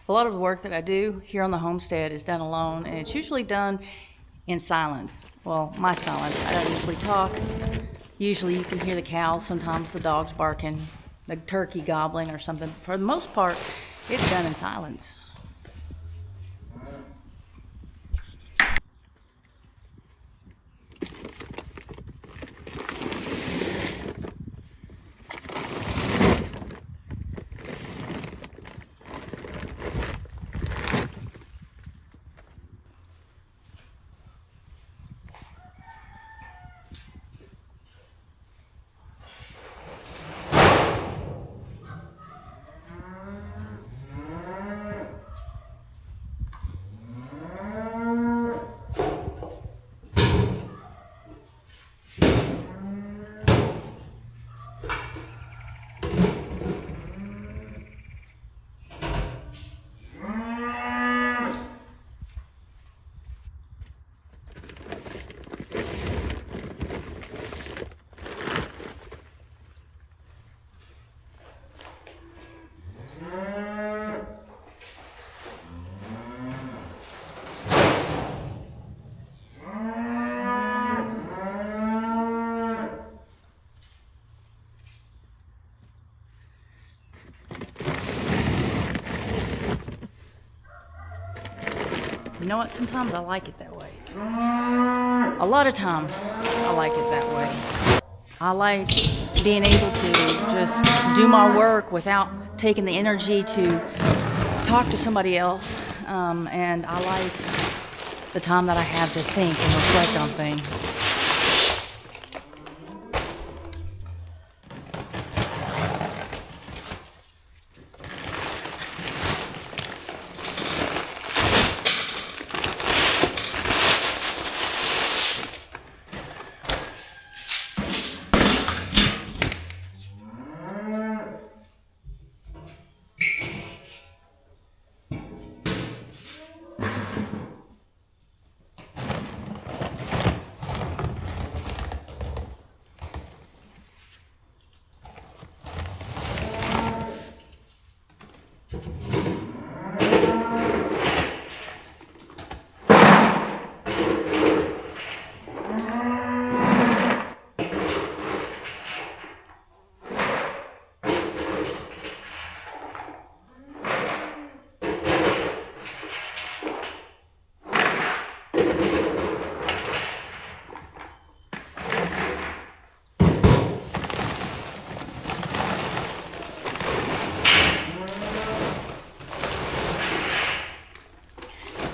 A lot of the work that I do here on the homestead is done alone, and it's usually done in silence. Well, my silence. I don't usually talk. Usually you can hear the cows, sometimes the dogs barking, the turkey gobbling or something. For the most part, it's done in silence. You know what? Sometimes I like it that way. A lot of times I like it that way. I like being able to just do my work without taking the energy to talk to somebody else. And I like the time that I have to think and reflect on things.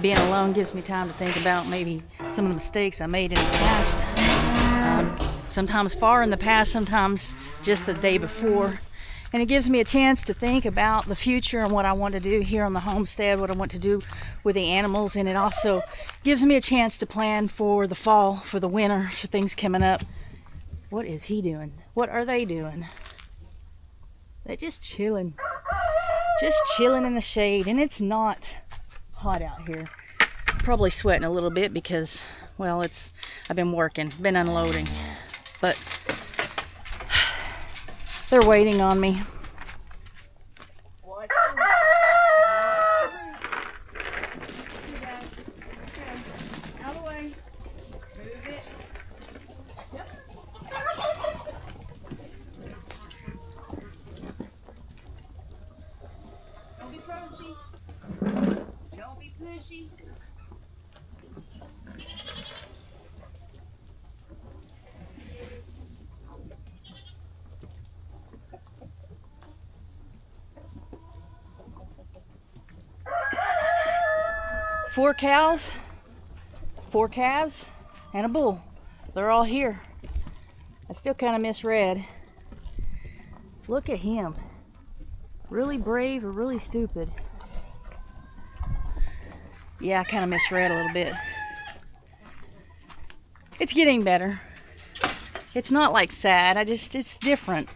Being alone gives me time to think about maybe some of the mistakes I made in the past. Sometimes far in the past, sometimes just the day before. And it gives me a chance to think about the future and what I want to do here on the homestead, what I want to do with the animals. And it also gives me a chance to plan for the fall, for the winter, for things coming up. What is he doing? What are they doing? They're just chilling. Just chilling in the shade. And it's not hot out here. Probably sweating a little bit because, well, I've been working, been unloading, but they're waiting on me. What? Out of the way. Move it. Yep. Don't be pushy. Don't be pushy. Four cows, 4 calves, and a bull. They're all here. I still kind of miss Red. Look at him. Really brave or really stupid? Yeah, I kind of miss Red a little bit. It's getting better. It's not like sad, it's different.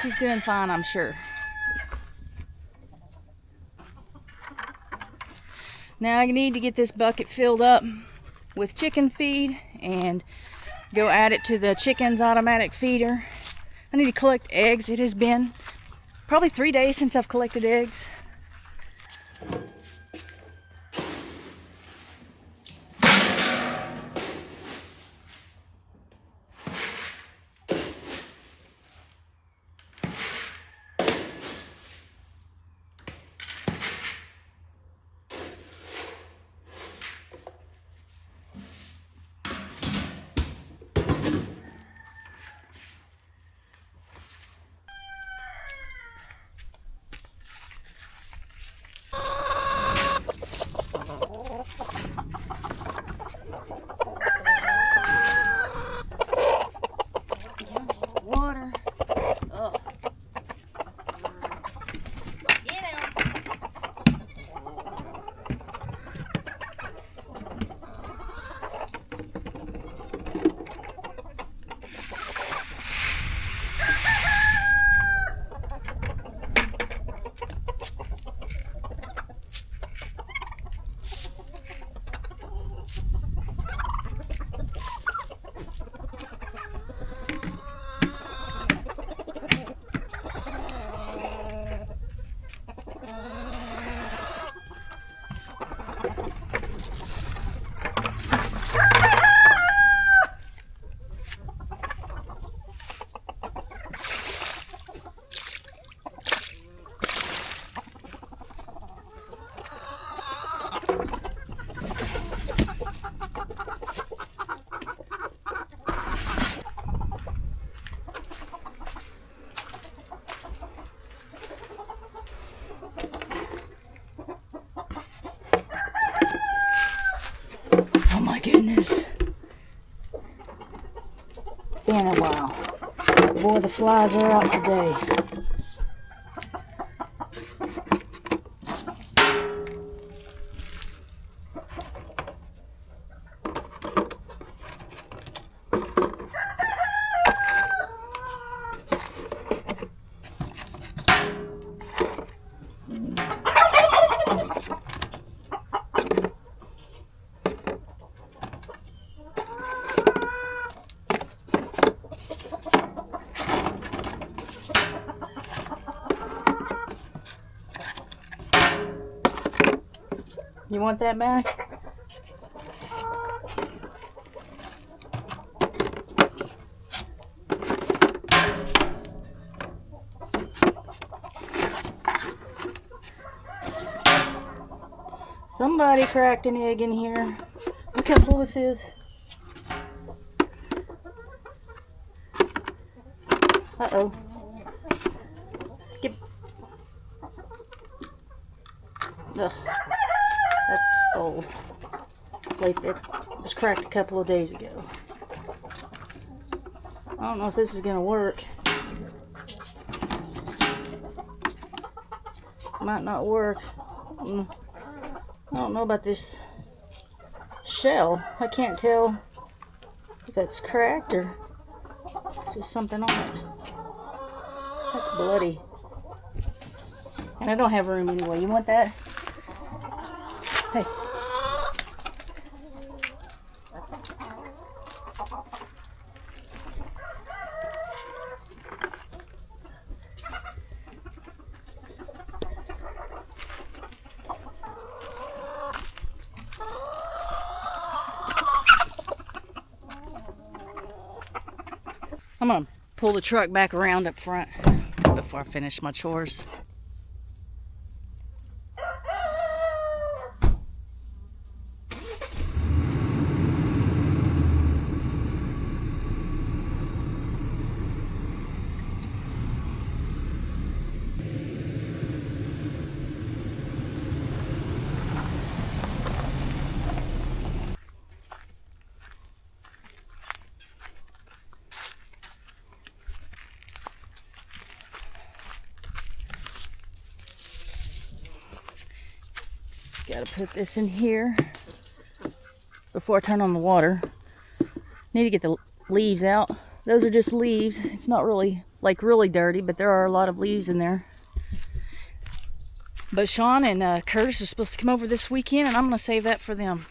She's doing fine, I'm sure. Now I need to get this bucket filled up with chicken feed and go add it to the chicken's automatic feeder. I need to collect eggs. It has been probably 3 days since I've collected eggs. Water. Oh. Get him. Oh my goodness. Been a while. Boy, the flies are out today. You want that back? Somebody cracked an egg in here. Look how full this is. Uh-oh. Get... Ugh. That's old. Like it was cracked a couple of days ago. I don't know if this is gonna work. Might not work. I don't know about this shell. I can't tell if that's cracked or just something on it. That's bloody. And I don't have room anyway. You want that? Hey. I'm gonna pull the truck back around up front before I finish my chores. Gotta put this in here before I turn on the water. Need to get the leaves out. Those are just leaves. It's not really, like, really dirty, but there are a lot of leaves in there. But Sean and Curtis are supposed to come over this weekend, and I'm gonna save that for them.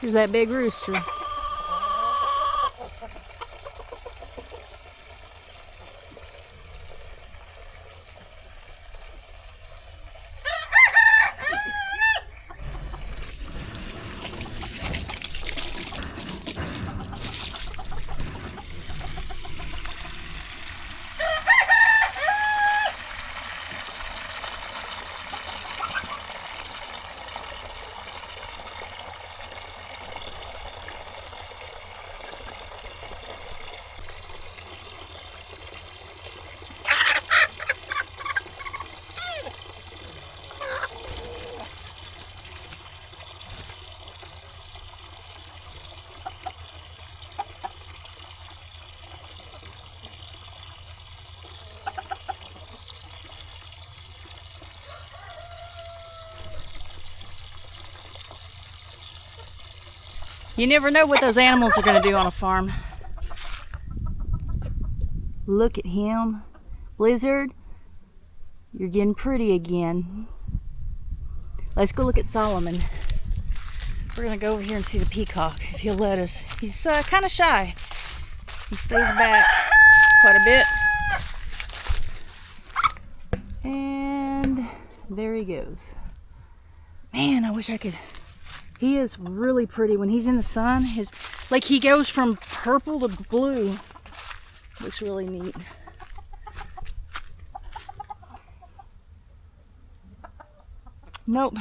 There's that big rooster. You never know what those animals are going to do on a farm. Look at him. Blizzard, you're getting pretty again. Let's go look at Solomon. We're going to go over here and see the peacock, if he'll let us. He's kind of shy. He stays back quite a bit. And there he goes. Man, I wish I could... He is really pretty when he's in the sun. He goes from purple to blue. Looks really neat. Nope,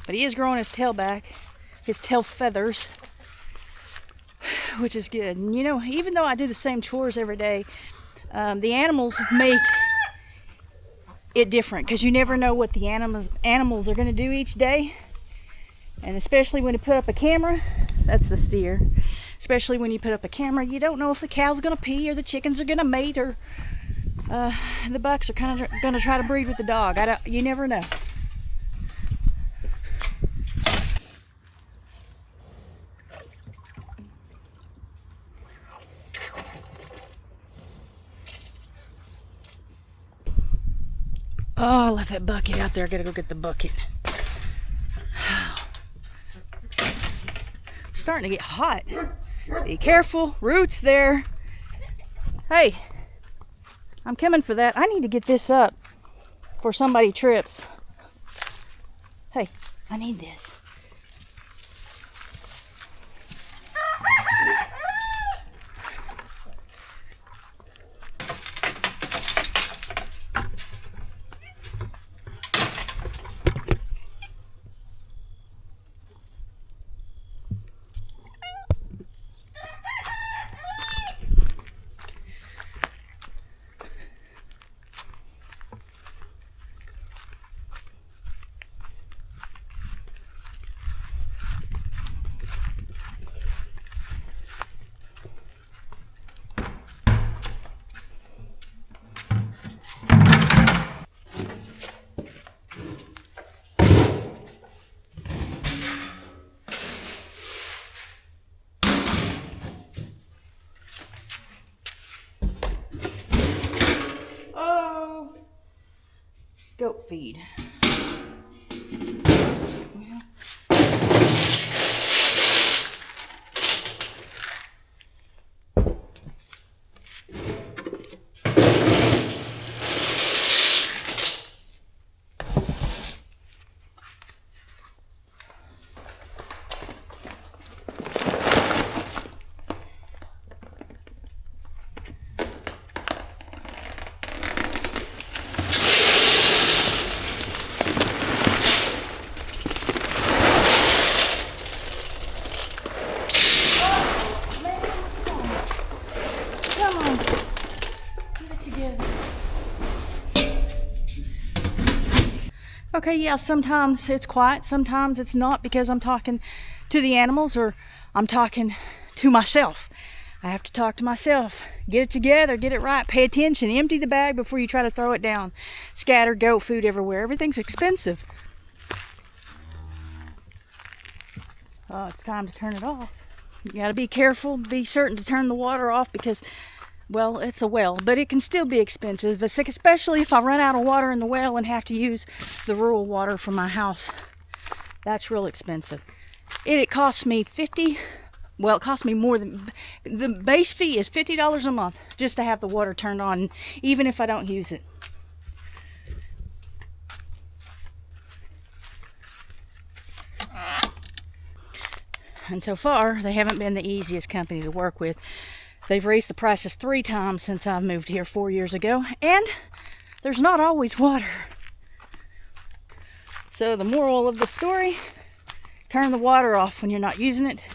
but he is growing his tail back, his tail feathers, which is good. And you know, even though I do the same chores every day, the animals make it different because you never know what the animals are going to do each day. And especially when you put up a camera, that's the steer. Especially when you put up a camera, you don't know if the cow's gonna pee or the chickens are gonna mate or the bucks are kind of gonna try to breed with the dog. You never know. Oh, I left that bucket out there. I gotta go get the bucket. Starting to get hot. Be careful, roots there. Hey, I'm coming for that. I need to get this up before somebody trips. Hey, I need this. Goat feed. Okay, yeah, sometimes it's quiet, sometimes it's not because I'm talking to the animals or I'm talking to myself. I have to talk to myself. Get it together, get it right, pay attention, empty the bag before you try to throw it down. Scatter goat food everywhere. Everything's expensive. Oh, it's time to turn it off. You gotta be careful, be certain to turn the water off because, well, it's a well, but it can still be expensive, especially if I run out of water in the well and have to use the rural water from my house. That's real expensive. It cost me well, it cost me more than, the base fee is $50 a month just to have the water turned on, even if I don't use it. And so far, they haven't been the easiest company to work with. They've raised the prices 3 times since I moved here 4 years ago, and there's not always water. So the moral of the story, turn the water off when you're not using it.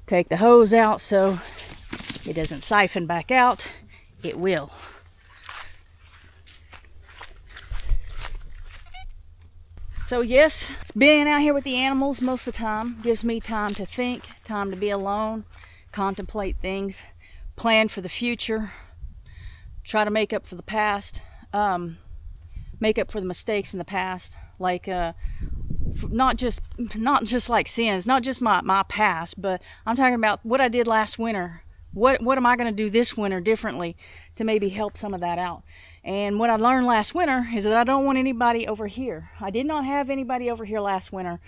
Take the hose out so it doesn't siphon back out. It will. So yes, being out here with the animals most of the time gives me time to think, time to be alone, contemplate things, plan for the future, try to make up for the past, make up for the mistakes in the past, like not just like sins, not just my past, but I'm talking about what I did last winter. What am I going to do this winter differently to maybe help some of that out? And what I learned last winter is that I don't want anybody over here. I did not have anybody over here last winter,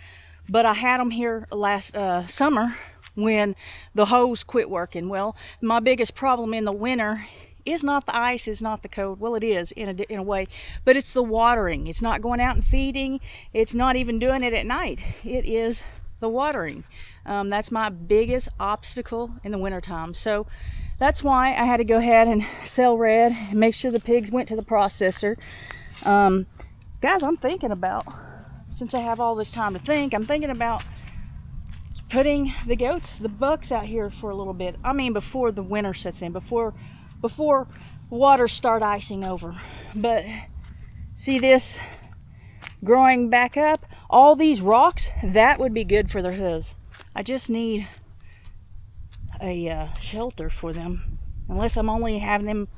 but I had them here last summer when the hose quit working. Well, my biggest problem in the winter is not the ice, is not the cold. Well, it is in a way, but it's the watering. It's not going out and feeding. It's not even doing it at night. It is the watering. That's my biggest obstacle in the wintertime. So that's why I had to go ahead and sell red and make sure the pigs went to the processor. Guys, I'm thinking about, since I have all this time to think, I'm thinking about putting the goats, the bucks out here for a little bit. I mean, before the winter sets in, before waters start icing over. But see this growing back up? All these rocks, that would be good for their hooves. I just need a shelter for them, unless I'm only having them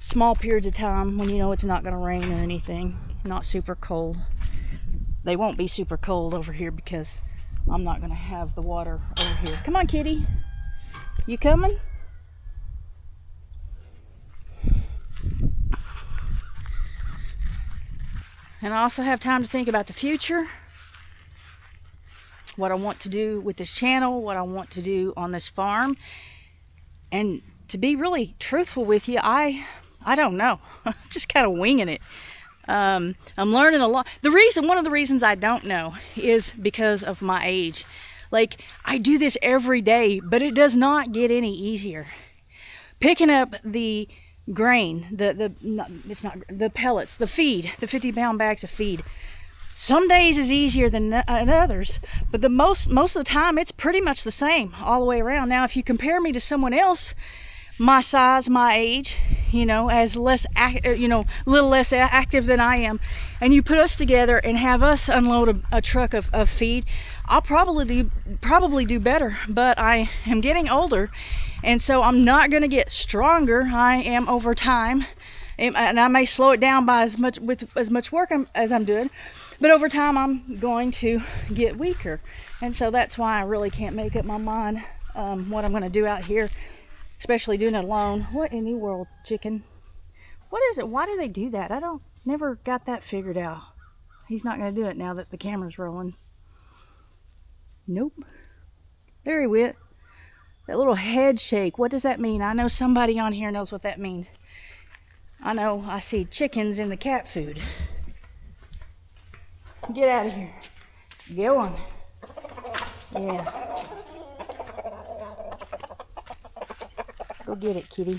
small periods of time when you know it's not going to rain or anything, not super cold. They won't be super cold over here because I'm not going to have the water over here. Come on, kitty. You coming? And I also have time to think about the future, what I want to do with this channel, what I want to do on this farm. And to be really truthful with you, I don't know. I'm just kind of winging it. I'm learning a lot. One of the reasons I don't know is because of my age. Like, I do this every day, but it does not get any easier. Picking up the grain, it's not the pellets, the feed, the 50-pound bags of feed. Some days is easier than others, but most of the time it's pretty much the same all the way around. Now, if you compare me to someone else, my size, my age, as little less active than I am, and you put us together and have us unload a truck of feed, I'll probably do better. But I am getting older, and so I'm not going to get stronger. I am over time, and I may slow it down by as much work as I'm doing, but over time I'm going to get weaker. And so that's why I really can't make up my mind what I'm going to do out here, especially doing it alone. What in the world, chicken? What is it? Why do they do that? Never got that figured out. He's not going to do it now that the camera's rolling. Nope. There he went. That little head shake. What does that mean? I know somebody on here knows what that means. I know I see chickens in the cat food. Get out of here. Go on. Yeah. Go get it, kitty.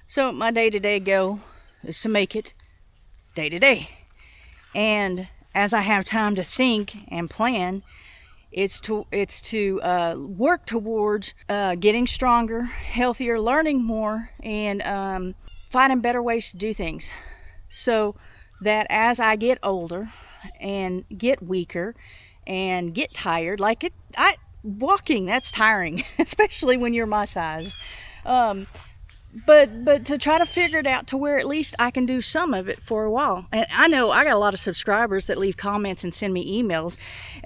So my day-to-day goal is to make it day-to-day. And as I have time to think and plan, it's to work towards getting stronger, healthier, learning more, and finding better ways to do things. So that as I get older and get weaker and get tired, walking, that's tiring, especially when you're my size. But to try to figure it out to where at least I can do some of it for a while. And I know I got a lot of subscribers that leave comments and send me emails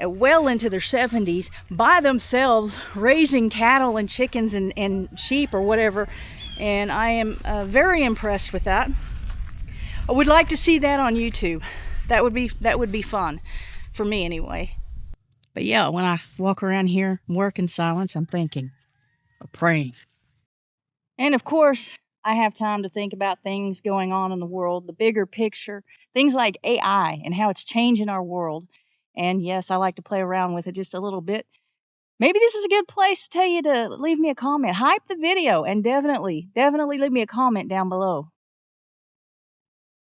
well into their 70s by themselves, raising cattle and chickens and sheep or whatever. And I am very impressed with that. I would like to see that on YouTube. That would be fun for me anyway. But yeah, when I walk around here and work in silence, I'm thinking or praying. And of course, I have time to think about things going on in the world, the bigger picture, things like AI and how it's changing our world. And yes, I like to play around with it just a little bit. Maybe this is a good place to tell you to leave me a comment. Hype the video and definitely leave me a comment down below.